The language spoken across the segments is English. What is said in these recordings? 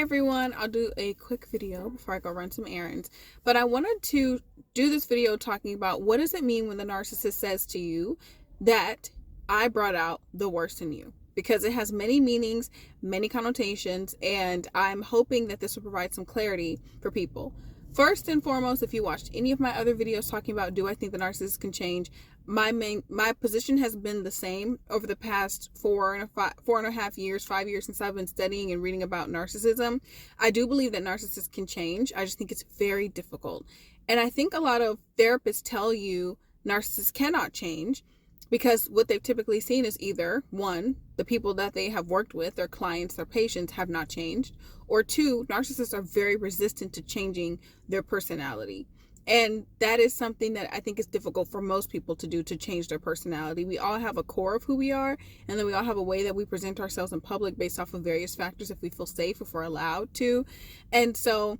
everyone, I'll do a quick video before I go run some errands, but I wanted to do this video talking about what does it mean when the narcissist says to you that I brought out the worst in you, because it has many meanings, many connotations, and I'm hoping that this will provide some clarity for people. First and foremost, if you watched any of my other videos talking about do I think the narcissist can change, my position has been the same over the past 4.5 years, 5 years since I've been studying and reading about narcissism. I do believe that narcissists can change. I just think it's very difficult. And I think a lot of therapists tell you narcissists cannot change because what they've typically seen is either, one, the people that they have worked with, their clients, their patients, have not changed, or two, narcissists are very resistant to changing their personality. And that is something that I think is difficult for most people to do, to change their personality. We all have a core of who we are, and then we all have a way that we present ourselves in public based off of various factors, if we feel safe, if we're allowed to. And so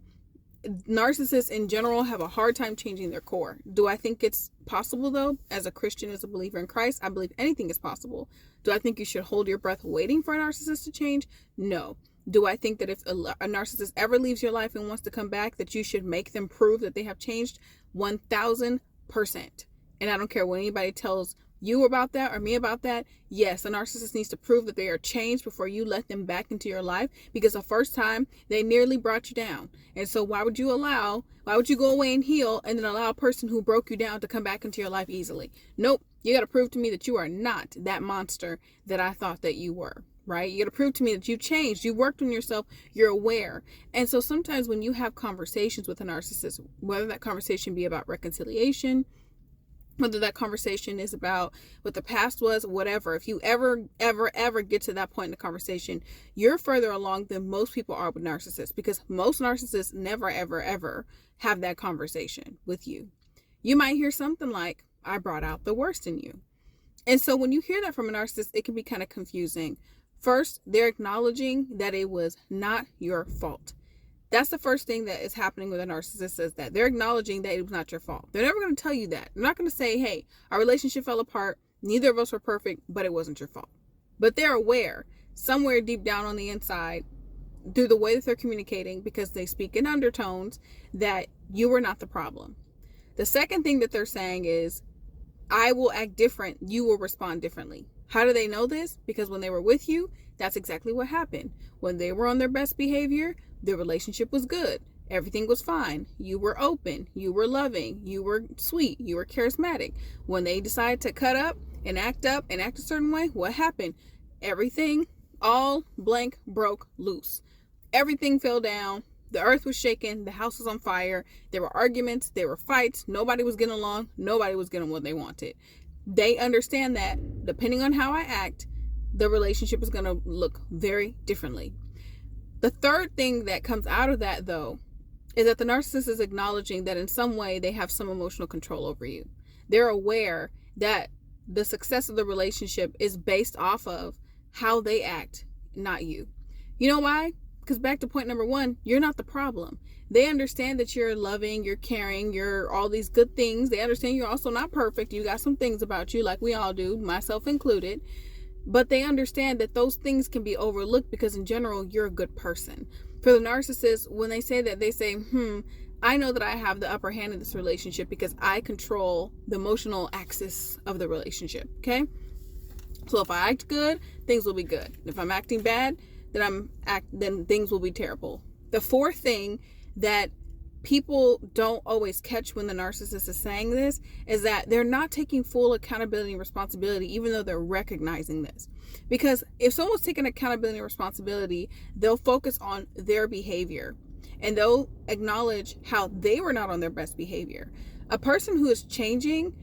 narcissists in general have a hard time changing their core. Do I think it's possible though? As a Christian, as a believer in Christ, I believe anything is possible. Do I think you should hold your breath waiting for a narcissist to change? No. Do I think that if a narcissist ever leaves your life and wants to come back, that you should make them prove that they have changed? 1000%. And I don't care what anybody tells you about that or me about that. Yes, a narcissist needs to prove that they are changed before you let them back into your life, because the first time they nearly brought you down. And so why would you go away and heal and then allow a person who broke you down to come back into your life easily? Nope. You got to prove to me that you are not that monster that I thought that you were. Right? You got to prove to me that you've changed. You worked on yourself. You're aware. And so sometimes when you have conversations with a narcissist, whether that conversation be about reconciliation, whether that conversation is about what the past was, whatever, if you ever get to that point in the conversation, you're further along than most people are with narcissists, because most narcissists never, ever have that conversation with you. You might hear something like, I brought out the worst in you. And so when you hear that from a narcissist, it can be kind of confusing. First, they're acknowledging that it was not your fault. That's the first thing that is happening with a narcissist, is that they're acknowledging that it was not your fault. They're never going to tell you that. They're not going to say, hey, our relationship fell apart. Neither of us were perfect, but it wasn't your fault. But they're aware somewhere deep down on the inside, through the way that they're communicating, because they speak in undertones, that you were not the problem. The second thing that they're saying is, I will act different. You will respond differently. How do they know this? Because when they were with you, that's exactly what happened. When they were on their best behavior, the relationship was good. Everything was fine. You were open. You were loving. You were sweet. You were charismatic. When they decided to cut up and act a certain way, what happened? Everything, all blank, broke loose. Everything fell down. The earth was shaken. The house was on fire. There were arguments. There were fights. Nobody was getting along. Nobody was getting what they wanted. They understand that depending on how I act, the relationship is going to look very differently. The third thing that comes out of that, though, is that the narcissist is acknowledging that in some way they have some emotional control over you. They're aware that the success of the relationship is based off of how they act, not you. You know why? Because back to point number one, you're not the problem. They understand that you're loving, you're caring, you're all these good things. They understand you're also not perfect. You got some things about you, like we all do, myself included. But they understand that those things can be overlooked because in general, you're a good person. For the narcissist, when they say that, they say, I know that I have the upper hand in this relationship because I control the emotional axis of the relationship. Okay? So if I act good, things will be good. If I'm acting bad, then things will be terrible. The fourth thing that people don't always catch when the narcissist is saying this is that they're not taking full accountability and responsibility, even though they're recognizing this. Because if someone's taking accountability and responsibility, they'll focus on their behavior and they'll acknowledge how they were not on their best behavior. A person who is changing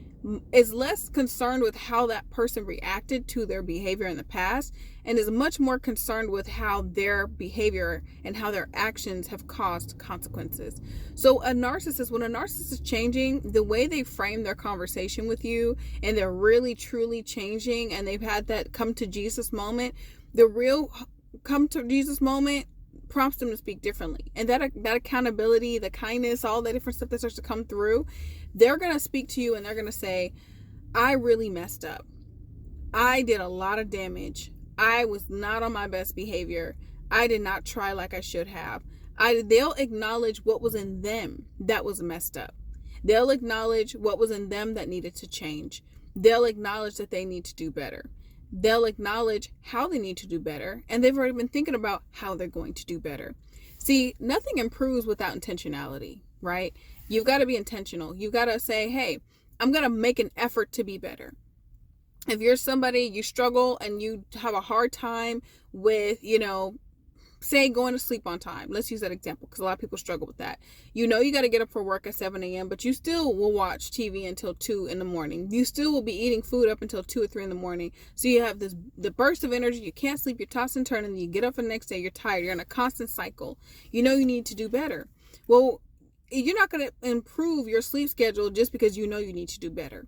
is less concerned with how that person reacted to their behavior in the past and is much more concerned with how their behavior and how their actions have caused consequences. So when a narcissist is changing, the way they frame their conversation with you and they're really truly changing and they've had that come to Jesus moment, the real come to Jesus moment prompts them to speak differently. And that accountability, the kindness, all the different stuff that starts to come through, they're going to speak to you and they're going to say, I really messed up. I did a lot of damage. I was not on my best behavior. I did not try like I should have. They'll acknowledge what was in them that was messed up. They'll acknowledge what was in them that needed to change. They'll acknowledge that they need to do better. They'll acknowledge how they need to do better. And they've already been thinking about how they're going to do better. See, nothing improves without intentionality, right? You've got to be intentional. You've got to say, hey, I'm going to make an effort to be better. If you're somebody, you struggle and you have a hard time with, say going to sleep on time. Let's use that example because a lot of people struggle with that. You got to get up for work at 7 a.m., but you still will watch TV until 2 in the morning. You still will be eating food up until 2 or 3 in the morning. So you have the burst of energy. You can't sleep. You're tossing and turning. And you get up the next day. You're tired. You're in a constant cycle. You need to do better. Well, you're not going to improve your sleep schedule just because you need to do better.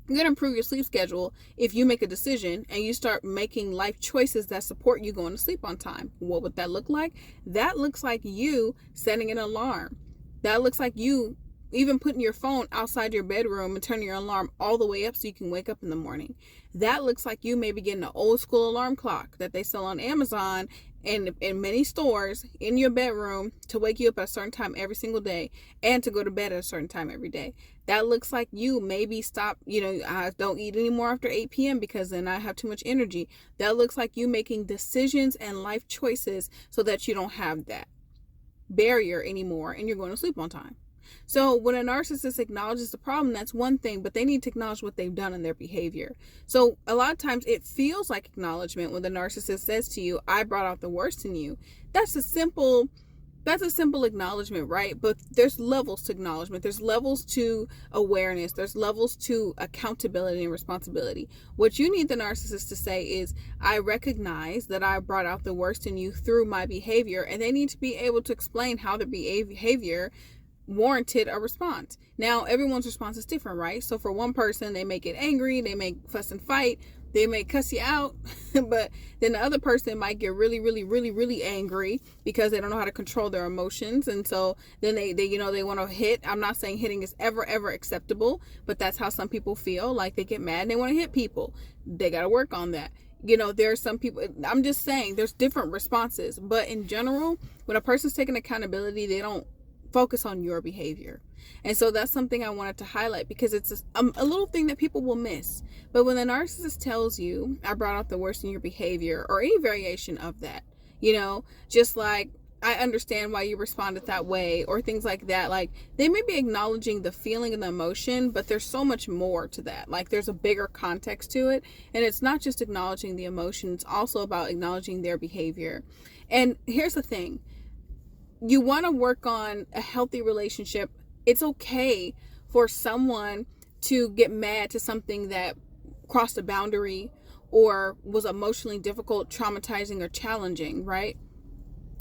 You're going to improve your sleep schedule if you make a decision and you start making life choices that support you going to sleep on time. What would that look like? That looks like you setting an alarm. That looks like you even putting your phone outside your bedroom and turning your alarm all the way up so you can wake up in the morning. That looks like you maybe getting an old school alarm clock that they sell on Amazon and in many stores in your bedroom to wake you up at a certain time every single day and to go to bed at a certain time every day. That looks like you maybe stop, I don't eat anymore after 8 p.m. because then I have too much energy. That looks like you making decisions and life choices so that you don't have that barrier anymore and you're going to sleep on time. So when a narcissist acknowledges the problem, that's one thing, but they need to acknowledge what they've done in their behavior. So a lot of times it feels like acknowledgement when the narcissist says to you, I brought out the worst in you. That's a simple acknowledgement, right? But there's levels to acknowledgement. There's levels to awareness. There's levels to accountability and responsibility. What you need the narcissist to say is, I recognize that I brought out the worst in you through my behavior, and they need to be able to explain how their behavior warranted a response. Now, everyone's response is different, right? So for one person, they may get angry, they may fuss and fight, they may cuss you out, but then the other person might get really, really, really, really angry because they don't know how to control their emotions. And so then they want to hit. I'm not saying hitting is ever acceptable, but that's how some people feel. Like they get mad and they want to hit people. They got to work on that. There are some people, I'm just saying there's different responses, but in general, when a person's taking accountability, they don't focus on your behavior. And so that's something I wanted to highlight because it's a little thing that people will miss. But when the narcissist tells you, I brought out the worst in your behavior, or any variation of that, just like, I understand why you responded that way, or things like that. Like, they may be acknowledging the feeling and the emotion, but there's so much more to that. Like, there's a bigger context to it. And it's not just acknowledging the emotion. It's also about acknowledging their behavior. And here's the thing. You want to work on a healthy relationship. It's okay for someone to get mad to something that crossed a boundary or was emotionally difficult, traumatizing, or challenging, right?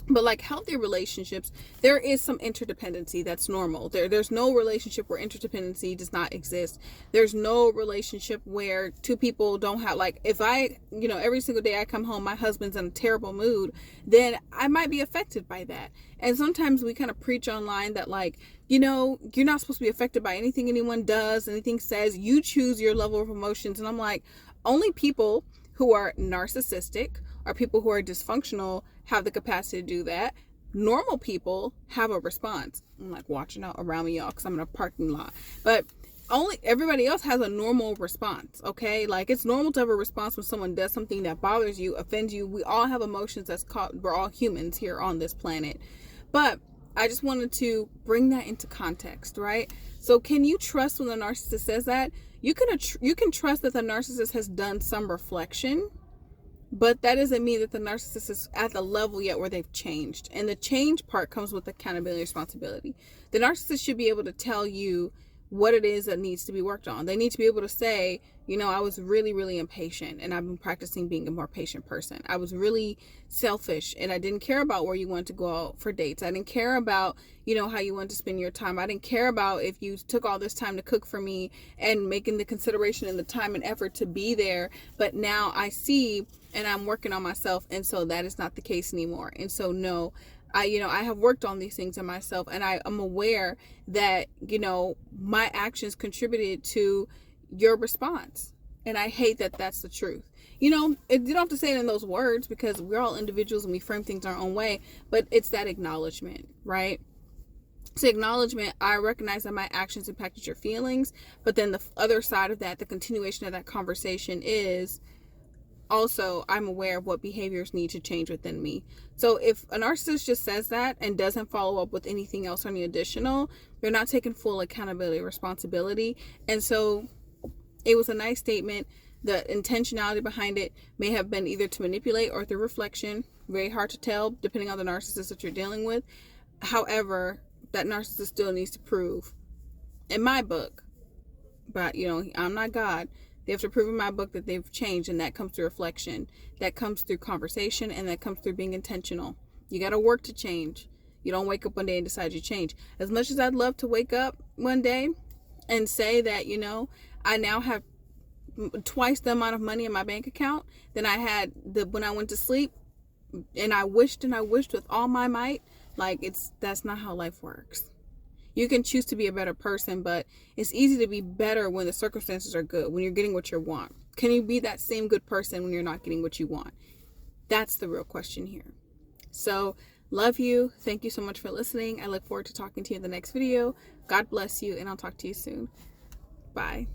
But like healthy relationships, there is some interdependency that's normal. There's no relationship where interdependency does not exist. There's no relationship where two people don't have, like, if I, every single day I come home, my husband's in a terrible mood, then I might be affected by that. And sometimes we kind of preach online that, like, you're not supposed to be affected by anything anyone does, anything says. You choose your level of emotions. And I'm like, only people who are narcissistic or people who are dysfunctional have the capacity to do that. Normal people have a response. I'm like watching out around me, y'all, because I'm in a parking lot. But only everybody else has a normal response, okay? Like, it's normal to have a response when someone does something that bothers you, offends you. We all have emotions. We're all humans here on this planet. But I just wanted to bring that into context, right? So can you trust when the narcissist says that? You can trust that the narcissist has done some reflection, but that doesn't mean that the narcissist is at the level yet where they've changed. And the change part comes with accountability and responsibility. The narcissist should be able to tell you what it is that needs to be worked on. They need to be able to say, I was really, really impatient and I've been practicing being a more patient person. I was really selfish and I didn't care about where you wanted to go out for dates. I didn't care about, how you wanted to spend your time. I didn't care about if you took all this time to cook for me and making the consideration and the time and effort to be there. But now I see and I'm working on myself. And so that is not the case anymore. And so no, I have worked on these things in myself, and I am aware that, my actions contributed to your response. And I hate that that's the truth. You know, you don't have to say it in those words because we're all individuals and we frame things our own way, but it's that acknowledgement, right? So acknowledgement, I recognize that my actions impacted your feelings, but then the other side of that, the continuation of that conversation is also I'm aware of what behaviors need to change within me. So if a narcissist just says that and doesn't follow up with anything else or any additional, they're not taking full accountability or responsibility. And so it was a nice statement. The intentionality behind it may have been either to manipulate or through reflection. Very hard to tell depending on the narcissist that you're dealing with. However, that narcissist still needs to prove, in my book, but you know, I'm not God. They have to prove in my book that they've changed, and that comes through reflection, that comes through conversation, and that comes through being intentional. You got to work to change. You don't wake up one day and decide you change. As much as I'd love to wake up one day and say that, you know, I now have twice the amount of money in my bank account than I had when I went to sleep, and I wished with all my might, like that's not how life works. You can choose to be a better person, but it's easy to be better when the circumstances are good, when you're getting what you want. Can you be that same good person when you're not getting what you want? That's the real question here. So, love you. Thank you so much for listening. I look forward to talking to you in the next video. God bless you, and I'll talk to you soon. Bye.